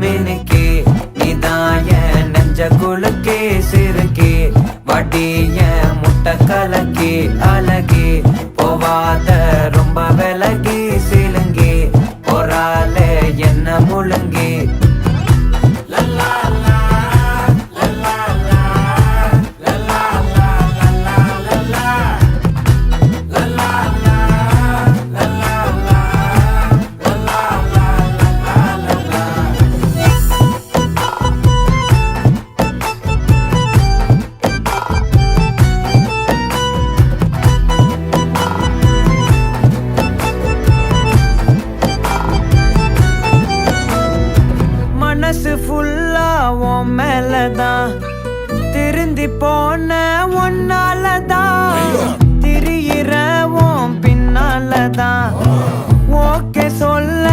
மினுக்கே நீதாய நெஞ்ச குலுக்கே சிறுக்கே வடிய முட்டை கலக்கே அழகே போவாத ரொம்ப விலகி சிலுங்கி பொறால என்ன முழுங்கி மனசு ஃபுல்லா உன் மேலதான் திருந்தி போன ஒன்னாலதான் திரியிற உன் பின்னாலதான் ஓகே சொல்ல